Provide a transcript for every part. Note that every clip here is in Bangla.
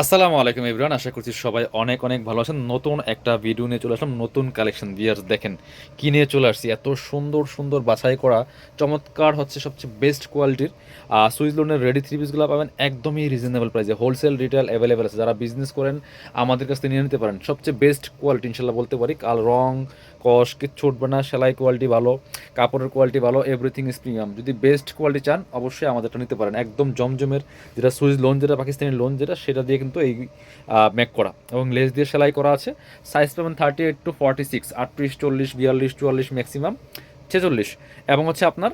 আসসালামু আলাইকুম এভরিওয়ান, আশা করছি সবাই অনেক অনেক ভালো আছেন। নতুন একটা ভিডিও নিয়ে চলে আসলাম, নতুন কালেকশন ভিউয়ার্স দেখেন কি নিয়ে চলে আসছি। এত সুন্দর সুন্দর বাছাই করা চমৎকার হচ্ছে সবচেয়ে বেস্ট কোয়ালিটির সুইস লোনের রেডি থ্রি পিসগুলো পাবেন একদমই রিজনেবল প্রাইসে। হোলসেল রিটেল অ্যাভেলেবেল আছে, যারা বিজনেস করেন আমাদের কাছ থেকে নিয়ে নিতে পারেন। সবচেয়ে বেস্ট কোয়ালিটি ইনশাল্লাহ বলতে পারি। কাল রং কস কিচ্ছু উঠবে না, সেলাই কোয়ালিটি ভালো, কাপড়ের কোয়ালিটি ভালো, এভরিথিং ইজ প্রিমিয়াম। যদি বেস্ট কোয়ালিটি চান অবশ্যই আমাদেরটা নিতে পারেন। একদম জমজমের যেটা সুইস লোন, যেটা পাকিস্তানি লোন যেটা, সেটা দিয়ে কিন্তু এই মেক করা এবং লেস দিয়ে সেলাই করা আছে। সাইজ পাবেন 38 to 46, 38, 40, 42, 44, ম্যাক্সিমাম 46। এবং হচ্ছে আপনার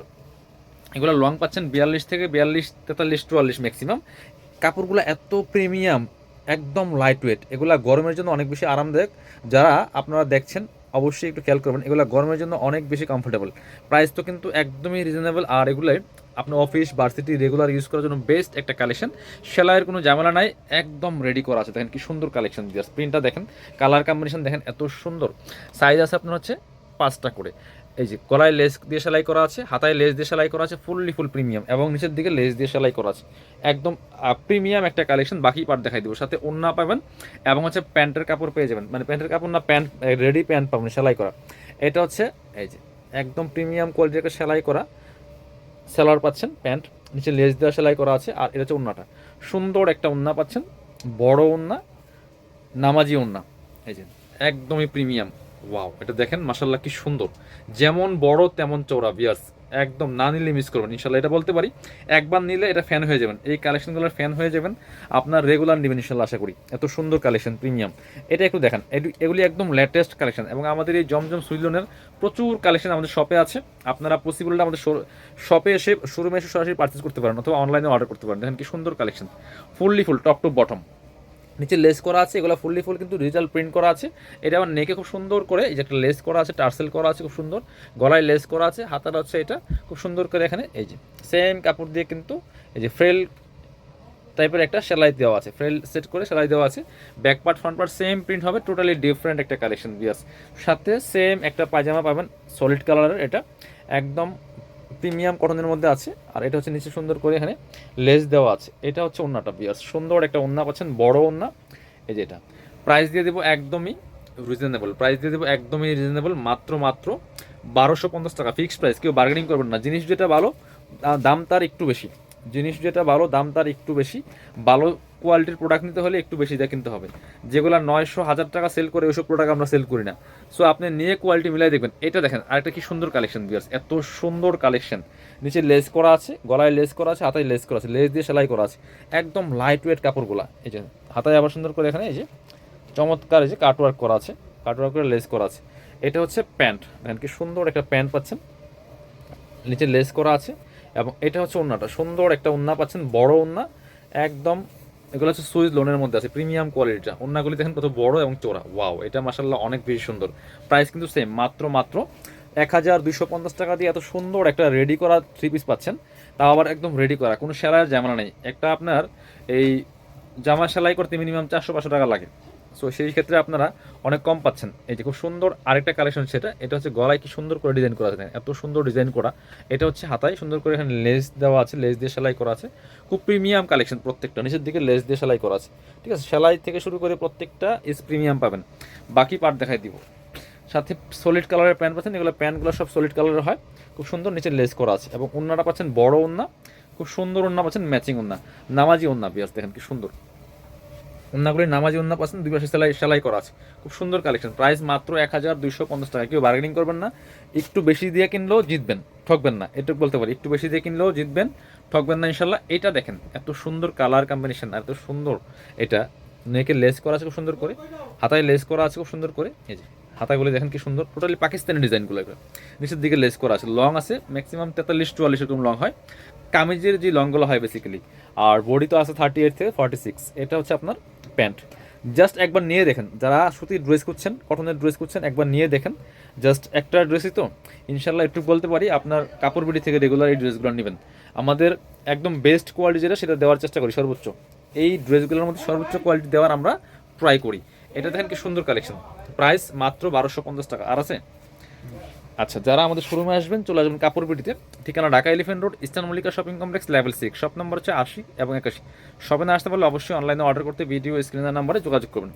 এগুলো লং পাচ্ছেন 42 থেকে 42, 43, 44 ম্যাক্সিমাম। কাপড়গুলো এত প্রিমিয়াম, একদম লাইট ওয়েট। এগুলা গরমের জন্য অনেক বেশি আরামদায়ক। যারা আপনারা দেখছেন অবশ্যই একটু খেয়াল করবেন, এগুলো গরমের জন্য অনেক বেশি কমফোর্টেবল। প্রাইস তো কিন্তু একদমই রিজনেবল। আর এগুলোই আপনার অফিস ভার্সিটি রেগুলার ইউজ করার জন্য বেস্ট একটা কালেকশন। সেলাইয়ের কোনো ঝামেলা নাই, একদম রেডি করা আছে। দেখেন কি সুন্দর কালেকশন, দিয়ে প্রিন্টটা দেখেন, কালার কম্বিনেশন দেখেন এত সুন্দর। সাইজ আছে আপনার হচ্ছে 5টা করে। এই যে গলায় লেস দিয়ে সেলাই করা আছে, হাতায় লেস দিয়ে সেলাই করা আছে, ফুল প্রিমিয়াম, এবং নিচের দিকে লেস দিয়ে সেলাই করা আছে। একদম প্রিমিয়াম একটা কালেকশন। বাকি পার্ট দেখাই দেবো, সাথে ওড়না পাবেন এবং হচ্ছে প্যান্টের কাপড় পেয়ে যাবেন, মানে প্যান্টের কাপড় না, প্যান্ট রেডি প্যান্ট পাবেন সেলাই করা। এটা হচ্ছে এই যে একদম প্রিমিয়াম কোয়ালিটির একটা সেলাই করা সেলার পাচ্ছেন, প্যান্ট নিচে লেস দেওয়া সেলাই করা আছে। আর এটা হচ্ছে ওড়নাটা, সুন্দর একটা ওড়না পাচ্ছেন, বড় ওড়না, নামাজি ওড়না। এই যে একদমই প্রিমিয়াম। ওয়াও, এটা দেখেন মাশাল্লাহ কি সুন্দর, যেমন বড় তেমন চওড়া বিয়ার্স। একদম না নিলে মিস করবেন ইনশাল্লাহ, এটা বলতে পারি। একবার নিলে এটা ফ্যান হয়ে যাবেন, এই কালেকশনগুলোর ফ্যান হয়ে যাবেন। আপনার রেগুলার নেবেন ইনশাল্লাহ আশা করি। এত সুন্দর কালেকশন প্রিমিয়াম। এটা একটু দেখেন, এগুলি একদম লেটেস্ট কালেকশন। এবং আমাদের এই জমজম সুইজলোনের প্রচুর কালেকশন আমাদের শপে আছে। আপনারা পসিবলটা আমাদের শপে এসে, শোরুমে এসে সরাসরি পারচেস করতে পারেন, অথবা অনলাইনে অর্ডার করতে পারেন। দেখেন কি সুন্দর collection, full top to bottom. নিচে লেস করা আছে, এগুলো ফুল কিন্তু ডিজিটাল প্রিন্ট করা আছে। এটা আমার নেকে খুব সুন্দর করে এই যে একটা লেস করা আছে, টার্সেল করা আছে খুব সুন্দর। গলায় লেস করা আছে, হাতাটা হচ্ছে এটা খুব সুন্দর করে এখানে এই যে সেম কাপড় দিয়ে কিন্তু এই যে ফ্রেল টাইপের একটা সেলাই দেওয়া আছে, ফ্রেল সেট করে সেলাই দেওয়া আছে। Back part front part same print হবে, টোটালি ডিফারেন্ট একটা কালেকশন বিয়াস। সাথে সেম একটা পায়জামা পাবেন সলিড কালারের, এটা একদম প্রিমিয়াম কটনের মধ্যে আছে। আর এটা হচ্ছে নিচে সুন্দর করে এখানে লেস দেওয়া আছে। এটা হচ্ছে ওন্নাটা বিয়াস, সুন্দর একটা ওন্না পাচ্ছেন, বড় ওন্না। এই যে এটা প্রাইস দিয়ে দেবো একদমই রিজনেবল, প্রাইস দিয়ে দেবো একদমই রিজনেবল, মাত্র 1250 টাকা ফিক্সড প্রাইস। কেউ বার্গেনিং করবেন না। জিনিস যেটা ভালো দাম তার একটু বেশি, জিনিস যেটা ভালো দাম তার একটু বেশি। ভালো কোয়ালিটির প্রোডাক্ট নিতে হলে একটু বেশি দিয়ে কিনতে হবে। যেগুলো 900 1000 টাকা সেল করে ওইসব প্রোডাক্ট আমরা সেল করি না। সো আপনি নিয়ে কোয়ালিটি মিলাই দেখবেন। এটা দেখেন আরেকটা কি সুন্দর কালেকশন বিয়ার্স, এত সুন্দর কালেকশন। নিচে লেস করা আছে, গলায় লেস করা আছে, হাতায় লেস করা আছে, লেস দিয়ে সেলাই করা আছে। একদম লাইট ওয়েট কাপড়গুলা। এই যে হাতায় আবার সুন্দর করে এখানে এই যে চমৎকার এই যে কাটওয়ার্ক করা আছে, কাটওয়ার্ক করে লেস করা আছে। এটা হচ্ছে প্যান্ট, দেখেন কি সুন্দর একটা প্যান্ট পাচ্ছেন, নিচে লেস করা আছে। এবং এটা হচ্ছে ওড়নাটা, সুন্দর একটা ওড়না পাচ্ছেন, বড় ওড়না একদম। এগুলো হচ্ছে সুইস লোনের মধ্যে আছে, প্রিমিয়াম কোয়ালিটিটা। ওড়নাগুলি দেখেন কত বড় এবং চোরা। ওয়াও, এটা মাসাল্লাহ অনেক বেশি সুন্দর। প্রাইস কিন্তু সেম, মাত্র 1250 টাকা দিয়ে এত সুন্দর একটা রেডি করা থ্রি পিস পাচ্ছেন। তাও আবার একদম রেডি করা, কোনো সেলাইয়ের ঝামেলা নেই। একটা আপনার এই জামা সেলাই করতে মিনিমাম 400-500 টাকা লাগে। সো সেই ক্ষেত্রে আপনারা অনেক কম পাচ্ছেন। এই যে খুব সুন্দর আরেকটা কালেকশন, সেটা এটা হচ্ছে গলায় কি সুন্দর করে ডিজাইন করা আছে, এত সুন্দর ডিজাইন করা। এটা হচ্ছে হাতায় সুন্দর করে এখানে লেস দেওয়া আছে, লেস দিয়ে সেলাই করা আছে। খুব প্রিমিয়াম কালেকশন প্রত্যেকটা, নিচের দিকে লেস দিয়ে সেলাই করা আছে। ঠিক আছে, সেলাই থেকে শুরু করে প্রত্যেকটা ইস প্রিমিয়াম পাবেন। বাকি পার্ট দেখাই দিব। সাথে সলিড কালারের প্যান্ট পাচ্ছেন, এগুলো প্যান্টগুলো সব সলিড কালারের হয়। খুব সুন্দর নিচে লেস করা আছে। এবং ওন্নাটা পাচ্ছেন বড় ওন্না, খুব সুন্দর ওন্না পাচ্ছেন, ম্যাচিং ওন্না, নামাজি ওন্না বিয়াস। দেখেন কি সুন্দর ওন্নাগুলি, নামাজি ওন্না পাচ্ছেন, দুই পাশে সেলাই সেলাই করা আছে। খুব সুন্দর কালেকশন। প্রাইস মাত্র 1250 টাকা। কেউ বার্গেনিং করবেন না, একটু বেশি দিয়ে কিনলেও জিতবেন, ঠকবেন না, এটুকু বলতে পারি। একটু বেশি দিয়ে কিনলেও জিতবেন, ঠকবেন না ইনশাল্লাহ। এটা দেখেন এত সুন্দর কালার কম্বিনেশন, আর এত সুন্দর। এটা নেকে লেস করা আছে খুব সুন্দর করে, হাতায় লেস করা আছে খুব সুন্দর করে। এই যে হাতাগুলো দেখেন কি সুন্দর, টোটালি পাকিস্তানি ডিজাইনগুলো। এগুলো নিচের দিকে লেস করা আছে, লং আছে ম্যাক্সিমাম 43-44 এরকম লং হয় কামিজের যে লংগুলো হয় বেসিক্যালি। আর বডি তো আছে 38 থেকে 46। এটা হচ্ছে আপনার প্যান্ট। জাস্ট একবার নিয়ে দেখেন, যারা সুতির ড্রেস করছেন, কটনের ড্রেস করছেন, একবার নিয়ে দেখেন। জাস্ট একটা ড্রেসই তো ইনশাল্লাহ একটু বলতে পারি আপনার কাপড় বিডি থেকে রেগুলার এই ড্রেসগুলো নেবেন। আমাদের একদম বেস্ট কোয়ালিটি যেটা, সেটা দেওয়ার চেষ্টা করি সর্বোচ্চ। এই ড্রেসগুলোর মধ্যে সর্বোচ্চ কোয়ালিটি দেওয়ার আমরা ট্রাই করি। এটা দেখেন কি সুন্দর কালেকশন। প্রাইস মাত্র 1250 টাকা। আর আছে আচ্ছা, যারা আমাদের শোরুমে আসবেন চলে আসবেন কাপড়বিটিতে, ঠিকানা Dhaka elephant road, eastern Mallika shopping complex, level 6, shop number হচ্ছে 80 এবং 81। শপে না আসতে পারলে অবশ্যই অনলাইনে অর্ডার করতে ভিডিও স্ক্রিনের নাম্বারে যোগাযোগ করবেন।